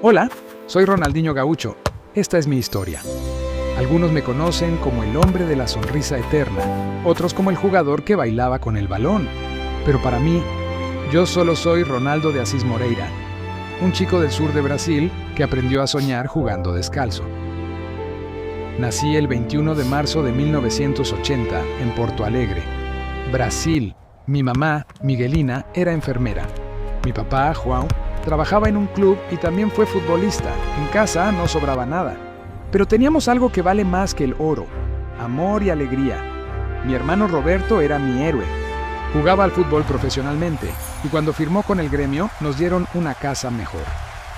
Hola, soy Ronaldinho Gaucho. Esta es mi historia. Algunos me conocen como el hombre de la sonrisa eterna, otros como el jugador que bailaba con el balón. Pero para mí, yo solo soy Ronaldo de Assis Moreira, un chico del sur de Brasil que aprendió a soñar jugando descalzo. Nací el 21 de marzo de 1980 en Porto Alegre, Brasil. Mi mamá, Miguelina, era enfermera. Mi papá, João, trabajaba en un club y también fue futbolista. En casa no sobraba nada. Pero teníamos algo que vale más que el oro: amor y alegría. Mi hermano Roberto era mi héroe. Jugaba al fútbol profesionalmente y cuando firmó con el gremio nos dieron una casa mejor.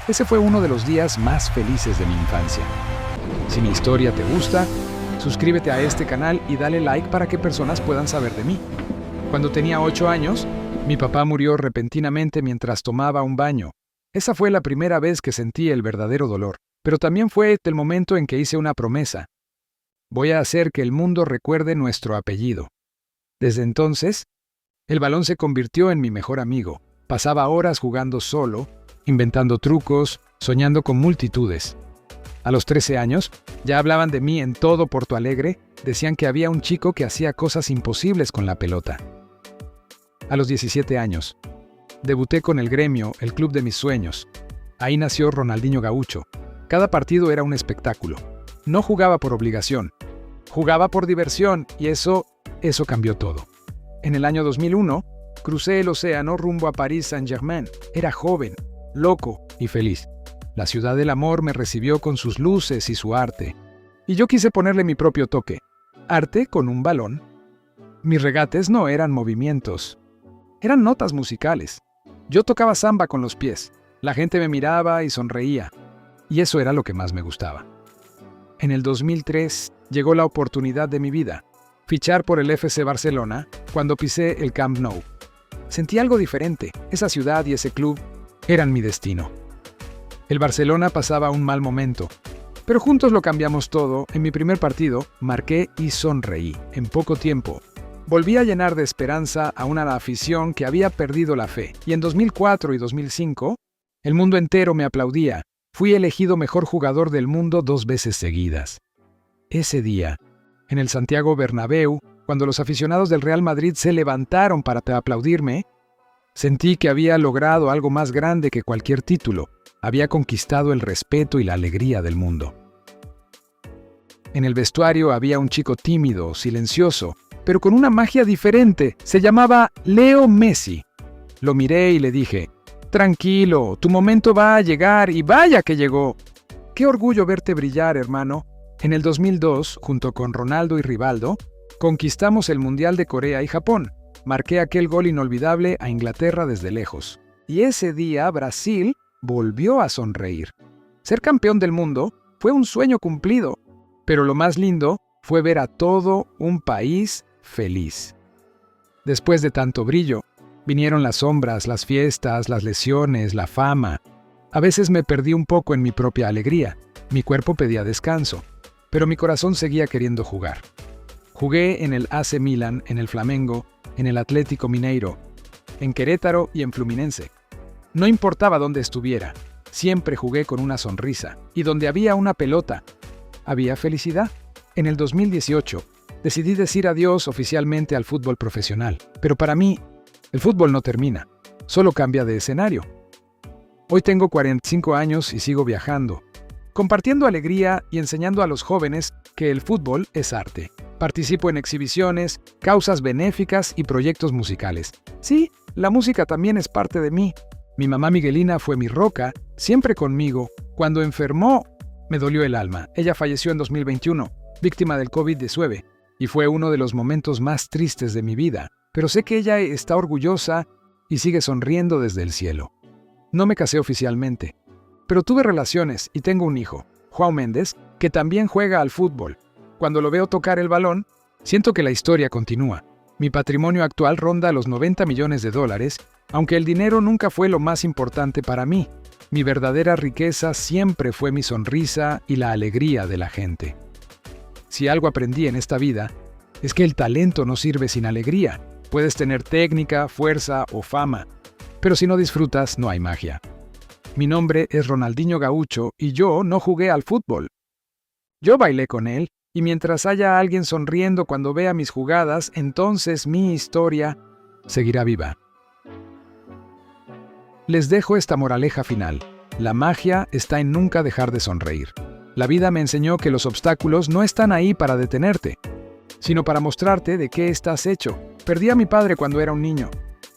Ese fue uno de los días más felices de mi infancia. Si mi historia te gusta, suscríbete a este canal y dale like para que personas puedan saber de mí. Cuando tenía 8 años, mi papá murió repentinamente mientras tomaba un baño. Esa fue la primera vez que sentí el verdadero dolor, pero también fue el momento en que hice una promesa. Voy a hacer que el mundo recuerde nuestro apellido. Desde entonces, el balón se convirtió en mi mejor amigo. Pasaba horas jugando solo, inventando trucos, soñando con multitudes. A los 13 años, ya hablaban de mí en todo Porto Alegre, decían que había un chico que hacía cosas imposibles con la pelota. A los 17 años, debuté con el gremio, el club de mis sueños. Ahí nació Ronaldinho Gaucho. Cada partido era un espectáculo. No jugaba por obligación, jugaba por diversión y eso cambió todo. En el año 2001, crucé el océano rumbo a París Saint-Germain. Era joven, loco y feliz. La ciudad del amor me recibió con sus luces y su arte. Y yo quise ponerle mi propio toque. Arte con un balón. Mis regates no eran movimientos. Eran notas musicales. Yo tocaba samba con los pies. La gente me miraba y sonreía. Y eso era lo que más me gustaba. En el 2003 llegó la oportunidad de mi vida. Fichar por el FC Barcelona cuando pisé el Camp Nou. Sentí algo diferente. Esa ciudad y ese club eran mi destino. El Barcelona pasaba un mal momento, pero juntos lo cambiamos todo. En mi primer partido, marqué y sonreí. En poco tiempo, volví a llenar de esperanza a una afición que había perdido la fe. Y en 2004 y 2005, el mundo entero me aplaudía. Fui elegido mejor jugador del mundo 2 veces seguidas. Ese día, en el Santiago Bernabéu, cuando los aficionados del Real Madrid se levantaron para aplaudirme, sentí que había logrado algo más grande que cualquier título. Había conquistado el respeto y la alegría del mundo. En el vestuario había un chico tímido, silencioso, pero con una magia diferente. Se llamaba Leo Messi. Lo miré y le dije: «Tranquilo, tu momento va a llegar», y vaya que llegó. Qué orgullo verte brillar, hermano. En el 2002, junto con Ronaldo y Rivaldo, conquistamos el Mundial de Corea y Japón. Marqué aquel gol inolvidable a Inglaterra desde lejos. Y ese día Brasil volvió a sonreír. Ser campeón del mundo fue un sueño cumplido, pero lo más lindo fue ver a todo un país feliz. Después de tanto brillo, vinieron las sombras, las fiestas, las lesiones, la fama. A veces me perdí un poco en mi propia alegría. Mi cuerpo pedía descanso, pero mi corazón seguía queriendo jugar. Jugué en el AC Milan, en el Flamengo, en el Atlético Mineiro, en Querétaro y en Fluminense. No importaba dónde estuviera, siempre jugué con una sonrisa, y donde había una pelota, había felicidad. En el 2018, decidí decir adiós oficialmente al fútbol profesional, pero para mí, el fútbol no termina, solo cambia de escenario. Hoy tengo 45 años y sigo viajando, compartiendo alegría y enseñando a los jóvenes que el fútbol es arte. Participo en exhibiciones, causas benéficas y proyectos musicales. Sí, la música también es parte de mí. Mi mamá Miguelina fue mi roca, siempre conmigo. Cuando enfermó, me dolió el alma. Ella falleció en 2021, víctima del COVID-19, y fue uno de los momentos más tristes de mi vida. Pero sé que ella está orgullosa y sigue sonriendo desde el cielo. No me casé oficialmente, pero tuve relaciones y tengo un hijo, João Mendes, que también juega al fútbol. Cuando lo veo tocar el balón, siento que la historia continúa. Mi patrimonio actual ronda los $90 millones, aunque el dinero nunca fue lo más importante para mí. Mi verdadera riqueza siempre fue mi sonrisa y la alegría de la gente. Si algo aprendí en esta vida, es que el talento no sirve sin alegría. Puedes tener técnica, fuerza o fama, pero si no disfrutas, no hay magia. Mi nombre es Ronaldinho Gaúcho y yo no jugué al fútbol. Yo bailé con él y mientras haya alguien sonriendo cuando vea mis jugadas, entonces mi historia seguirá viva. Les dejo esta moraleja final. La magia está en nunca dejar de sonreír. La vida me enseñó que los obstáculos no están ahí para detenerte, sino para mostrarte de qué estás hecho. Perdí a mi padre cuando era un niño.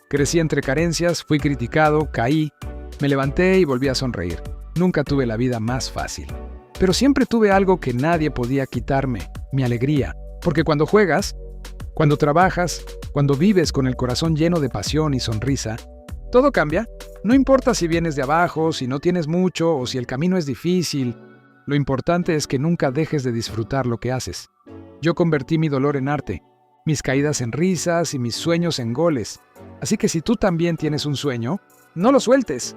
Crecí entre carencias, fui criticado, caí, me levanté y volví a sonreír. Nunca tuve la vida más fácil. Pero siempre tuve algo que nadie podía quitarme, mi alegría. Porque cuando juegas, cuando trabajas, cuando vives con el corazón lleno de pasión y sonrisa, todo cambia. No importa si vienes de abajo, si no tienes mucho o si el camino es difícil. Lo importante es que nunca dejes de disfrutar lo que haces. Yo convertí mi dolor en arte, mis caídas en risas y mis sueños en goles. Así que si tú también tienes un sueño, no lo sueltes.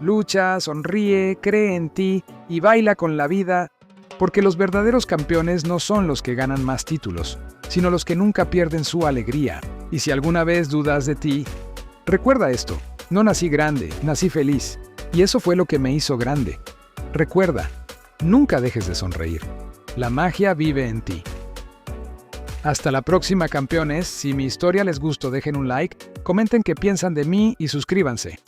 Lucha, sonríe, cree en ti y baila con la vida, porque los verdaderos campeones no son los que ganan más títulos, sino los que nunca pierden su alegría. Y si alguna vez dudas de ti, recuerda esto: no nací grande, nací feliz, y eso fue lo que me hizo grande. Recuerda, nunca dejes de sonreír. La magia vive en ti. Hasta la próxima, campeones. Si mi historia les gustó, dejen un like, comenten qué piensan de mí y suscríbanse.